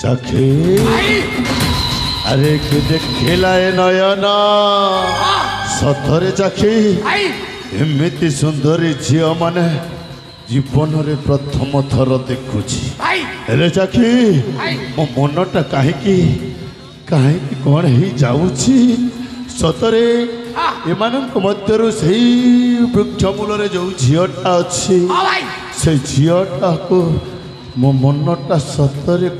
चखे अरे कि देखिला ए नयन सतरे चखे एमती सुंदरी झी माने जीवन रे प्रथम थर देखुची हेले चखे मो मनटा कहीं कौन ही जाऊची सतरे एमानक मध्यरु सही वृक्ष मूल जो झीटा अच्छी से झीटा को मो मनटा सतरे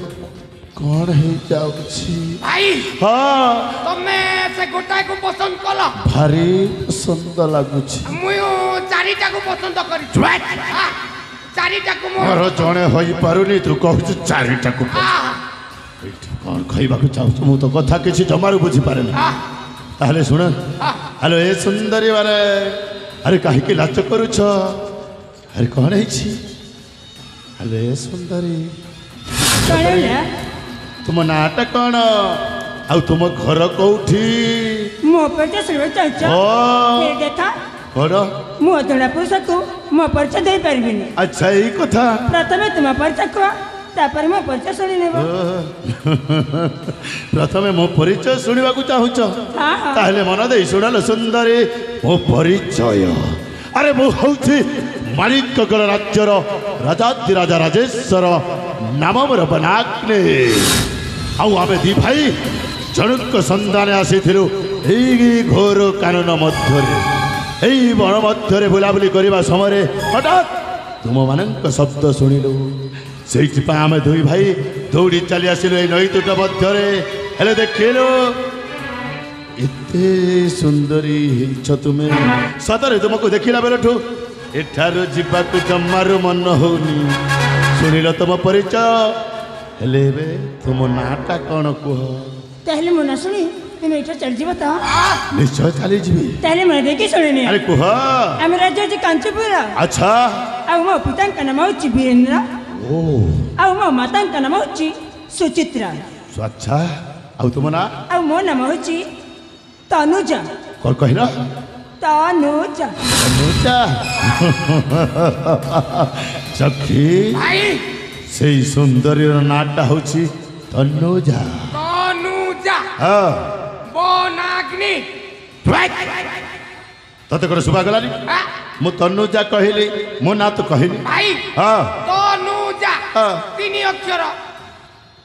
कौन ही जाऊची भाई हाँ तमे से गोटाए को पसंद कला भारी पसंद लागुची मुयो चारिटा को पसंद करी चारिटा को मोर जणे होई पारुनी तू कहू चारिटा को कौन खाइबा को चाहू मु तो कथा किसी जमारू बुझी पारे ना ताहले सुन हेलो ए सुंदरी बारे अरे काहे की लाज करूछ अरे कौन है छी हेलो ए सुंदरी तुम नाटा कौन आउ तुम घर कौठी मो परिचय सुनबे चाहछ हे देखा घर मो अधुना पुरुष को मो परिचय दे परबिनी अच्छा यही कथा प्रथमे तुम परिचय को तापर मो परिचय सुनि नेबो प्रथमे मो परिचय सुनिबा को चाहूछ ताहले मन दे सुनल सुंदरी मो परिचय अरे मो हौछि माणिक्यगढ़ राज्यर राजाधिराजा राजेश्वर नाम मोर बनाग्ने आउ आमे दी भाई जनक संधान आसी घोर कानन मध्य बन मध्य बुलाबुली करने समय हठात तुम मान शब्द शुणिलु से आम दुई भाई दौड़ी चली आसिलु नई तुट मध्य देखिलु एते सुंदरी तुमे सतरे तुमको देखला बेलठू एठारु जीवाकू जमारू मन होनी शुणिल तुम परिचय हेले बे तुम नाटा कौन कह ताहले मना सुनी तुम एठा चल जीव त निश्चय चली जीवी ताहले मन देखि सुनिनी अरे कह हम राज्य जे कांचीपुर अच्छा आ मो पिता का नाम होची वीरेंद्र ओ आ मो माता का नाम होची सुचित्रा अच्छा आ तुम ना आ मो नाम होची तनुजा कौन कहला तनुजा तनुजा सखी भाई से सुंदरी नाटा होची तनुजा तनुजा हाँ बनाग्नि तते कोन सुबा गलानी मु तनुजा कहली मो ना तो कहली भाई हाँ तनुजा हाँ। तीन अक्षर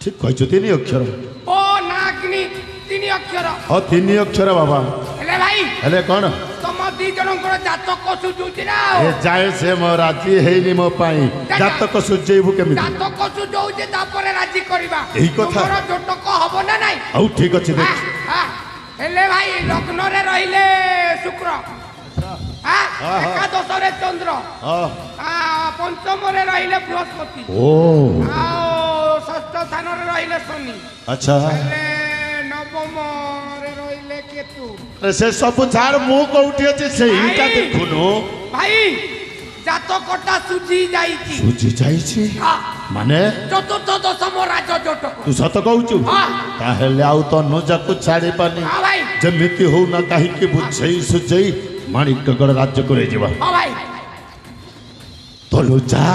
ठीक कहछु तीन अक्षर बनाग्नि तीन अक्षर हाँ तीन अक्षर बाबा हेले भाई हेले कौन तम दी जनकर जातक सुजुची ना ए जाए से मो राजी हेनी मो पाई जातक सुजेबु केमी जातक सुजौजे तापर राजी करबा एही कथा। तोर जोटक हबो ना नाही आउ ठीक अछि देख हेले भाई लग्न रे रहिले शुक्र एकादश रे चंद्र पंचम रे रहिले बृहस्पति ओ षष्ठ स्थान रे रहिले शनि अच्छा हेले नवम रे रहिले केतु अरे से सब झाड़ मु कोठी अछि सेहीटा देखुनो भाई जातकटा सुजी जाईची सुजी जाईची माने चतुर्थ दशम राज जोटक तू सत कहूचु ताहेले आउ तनुजा को छाड़ी पानी भाई जेमिति हो ना काहे के बुझई सुजई माणिक्यगढ़ राज्य करे जीवा भाई तनुजा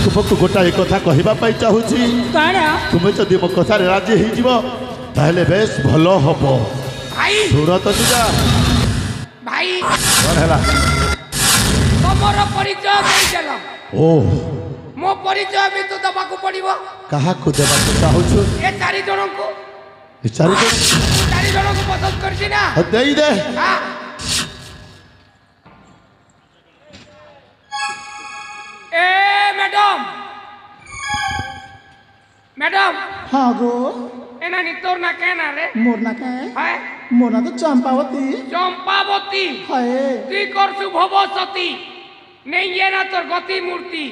तुमको गोटा एक कथा कहबा पाई चाहूची काना तुमे जदि मो कथा राजी हे जीव ताहेले बेस भलो हबो भाई सुर तनुजा भाई कोन हला तमर परिचय देई देला ओ मो परिचय भी तो दबा को पड़िबो कहा को देबा चाहूछु ए चारि जन को विचार चारि जन को पसंद करछि ना देई दे हां ए मैडम मैडम हाँ गो एना नि तोर ना कहना रे मोर ना कहे हाय मोर ना तो चंपावती चंपावती हाय ती करसु भवसती नहीं ये ना तोर गति मूर्ति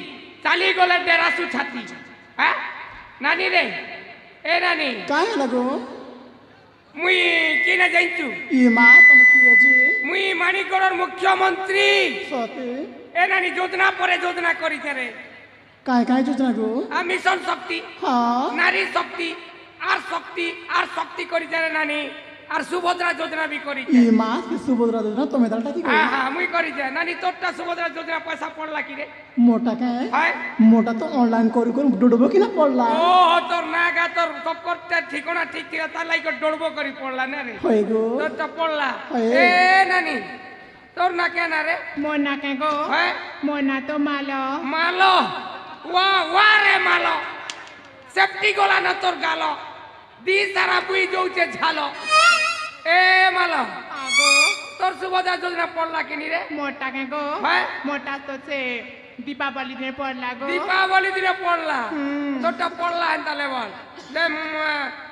चाली गले डेरा छाती हाँ नानी रे ए नानी काहे लगो मुई कि ना जाइचु ई मां तुम की जी मुई माणिकगढ़ मुख्यमंत्री सते ए नानी योजना परे योजना करी रे काहे काहे योजना गो आ मिशन शक्ति हाँ नारी शक्ति आर शक्ति करी रे नानी आर सुभद्रा योजना भी करी ई मां की सुभद्रा योजना तुम्हें दालटा की हाँ हाँ मुई करी नानी तोरटा सुभद्रा योजना पैसा पड़ला कि रे मोटा कहे हाय मोटा तो ऑनलाइन करू करू डुडबो की ना पड़ला ओ तोर ना ঠিকনা ঠিক ছিল তার লাগে ডড়বো করি পড়লা না রে হয় গো তোরটা পড়লা হয়। এ নানি তোর না কেন রে মোর না কে গো হ্যাঁ মোর না তো মালো মালো ওয়া রে মালো সেফটি গলা না তোর গালো দি সারা বুই যাচ্ছে ঝালো এ মালো আগো তোর সুভদ্রা যোজনা পড়লা কিনি রে মোরটা কে গো হ্যাঁ মোরটা তো সে দীপাবলি দিনে পড়লা গো দীপাবলি দিনে পড়লা হুম। তোরটা পড়লা তাহলে বল দে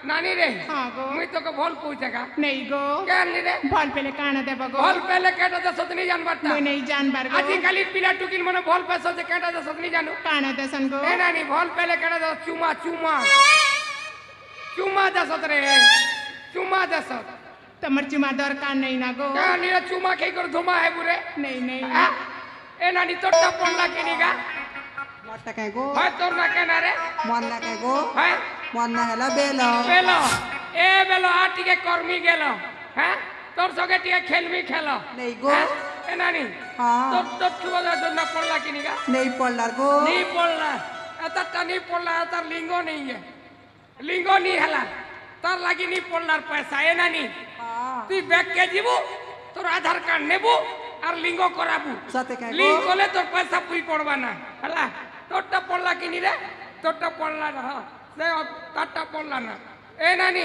নানি রে হ্যাঁ গো মুই তোকে ভুল কইছে কা নেই গো কেন রে ভাল পেলে কানা দেব গো ভুল পেলে কেটা দে সতনি জানবার তা মুই নেই জানবার গো আজিকালি পিলা টুকিল মনে ভুল পেছ যে কেটা দে সতনি জানু কানা দেশন গো এ নানি ভুল পেলে কেটা দে চুমা চুমা চুমা দে রে চুমা দে সত তোমার চুমা দরকার নেই না গো কেন রে চুমা খেই করে ধুমা হে বুরে নেই নেই হ্যাঁ? এ নানি তোরটা পড়লা কিনি গা মোরটা কে গো হয় তোর না কেন রে মন না কে গো হয় মন না হেলা বেলো বেলো এ বেলো আর টিকে কর্মী গেল হ্যাঁ তোর সঙ্গে টিকে খেলবি খেলো নেই গো হ্যাঁ? এ নানি হ্যাঁ তোর তোর সুভদ্রার জন্য পড়লা কিনি গা নেই পড়লার গো নি পড়লা এতটা নি পড়লা তার লিঙ্গ নেই লিঙ্গ নি হেলা তার লাগি নি পড়লার পয়সা এ নানি হ্যাঁ তুই ব্যাগকে দিব তোর আধার কার্ড নেবো আর লিঙ্গ করাবো সাথে কে গো লিঙ্ক করলে তোর পয়সা পুই পড়বা না হেলা তোরটা পড়লা কিনি রে তোরটা পড়লা না হ্যাঁ সে তারটা পড়লা না এ নানি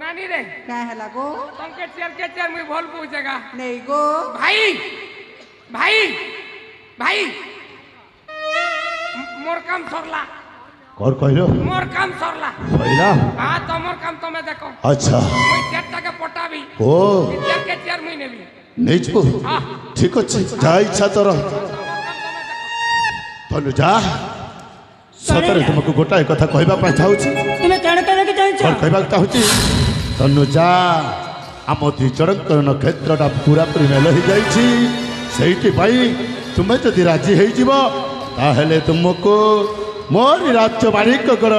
নানি রে কে হেলা গো তংকে চেয়ার মুই ভুল পৌঁছে গা নেই গো ভাই ভাই ভাই মোর কাম সরলা কর কইল মোর কাম সরলা কইলা হ্যাঁ তোমার কাম তুমি দেখো আচ্ছা মুই চেয়ারটাকে পটাবি ও চেয়ার মুই নেবি নেইছো হ্যাঁ ঠিক আছে যা ইচ্ছা তোর তনু যা সତରେ ତୁମକୁ ଗୋଟାଏ କଥା କହିବା ପାଇଁ ଚାହୁଁଛି তুমি কেন কেন কি চাইছ କ'ଣ କହିବାକୁ ଚାହୁଁଛି ତନୁ ଯା ଆମ ଦୁଇ ଜଣଙ୍କର ନକ୍ଷତ୍ରଟା ପୁରାପୁରି ମେଲ ହେଇଯାଇଛି ସେଇଥିପାଇଁ ତୁମେ ଯଦି ରାଜି ହେଇଯିବ ତାହେଲେ ତୁମକୁ ମୋରି ରାଜ୍ୟ ମାଲିକଙ୍କର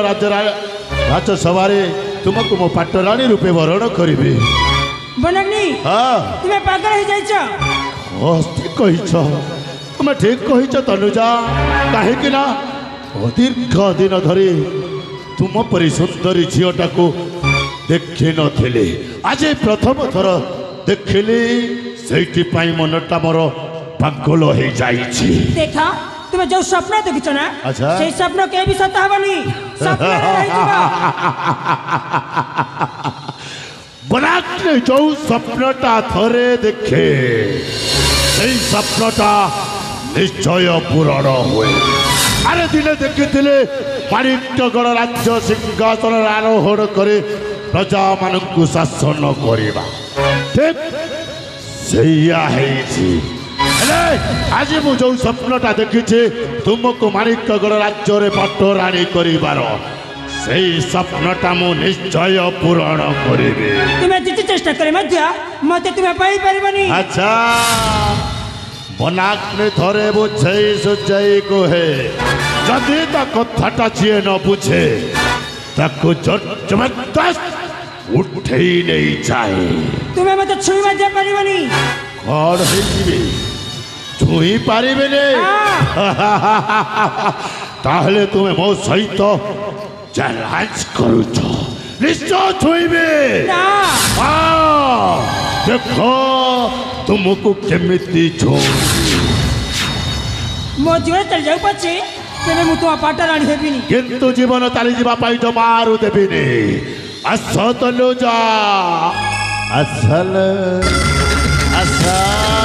ରାଜସଭାରେ ତୁମକୁ ମୋ ପାଟରାଣୀ ରୂପେ ବରଣ କରିବି বনাগ্নি ହଁ তুমি পাগল হয়ে যাইছ ଠିକ କହିଛ ତୁମେ ଠିକ କହିଛ ତନୁଜା କାହିଁକି ନା ଦୀର୍ଘ ଦିନ ଧରି ତୁମ ପରି ସୁନ୍ଦରୀ ଝିଅଟାକୁ ଦେଖିନଥିଲି ଆଜି ପ୍ରଥମ ଥର ଦେଖିଲି ସେଇଥିପାଇଁ ମନଟା ମୋର ପାଗଳ ହେଇଯାଇଛି দেখা তুমি যে স্বপ্ন দেখিছ না আচ্ছা। সেই স্বপ্ন কে বি সত্য হবনি স্বপ্ন ବନାଗ୍ନି ଯୋଉ ସ୍ୱପ୍ନଟା ଥରେ ଦେଖେ ସେଇ ସ୍ୱପ୍ନଟା ନିଶ୍ଚୟ ପୂରଣ ହୁଏ ଆରେ ଦିନେ ଦେଖିଥିଲେ ମାଣିକ୍ୟଗଡ଼ ରାଜ୍ୟ ସିଂହାସନରେ ଆରୋହଣ କରି ପ୍ରଜାମାନଙ୍କୁ ଶାସନ କରିବା ଠିକ ସେଇଆ ହେଇଛି ହେଲେ ଆଜି ମୁଁ ଯୋଉ ସ୍ୱପ୍ନଟା ଦେଖିଛି ତୁମକୁ ମାଣିକ୍ୟଗଡ଼ ରାଜ୍ୟରେ ପାଟରାଣୀ କରିବାର ସେଇ ସ୍ୱପ୍ନଟା ମୁଁ ନିଶ୍ଚୟ ପୂରଣ କରିବି তুমি যেতে চেষ্টা করে মধ্য মতে তুমি পাই পারিবনি ଆଚ୍ଛା ବନାଗ୍ନି ଥରେ ବୁଝେଇ ସୁଝେଇ କୁହେ ଯଦି ତା କଥାଟା ଯିଏ ନ ବୁଝେ ତାକୁ ଜବରଦସ୍ତ ଉଠେଇ ନେଇଯାଏ তুমি মতে ছুঁই মধ্যে পারিবনি କ'ଣ ହେଇଯିବି ଛୁଇଁ ପାରିବେନି ତାହେଲେ ତୁମେ ମୋ ସହିତ ଚ୍ୟାଲେଞ୍ଜ କରୁଛ ନିଶ୍ଚୟ ଛୁଇଁବେ না ଦେଖ ତୁମକୁ କେମିତି ଛୁଇଁ ମୋ ଜୀବନ ଚାଲି ଯାଉ ପଛେ ତେବେ ମୁଁ ତୁମ ପାଟରାଣୀ ହେବିନି କିନ୍ତୁ ଜୀବନ ଚାଲିଯିବା ପାଇଁ ଜମାରୁ ଦେବିନି ଆସ ତନୁଜା ଆସଲ ଆସ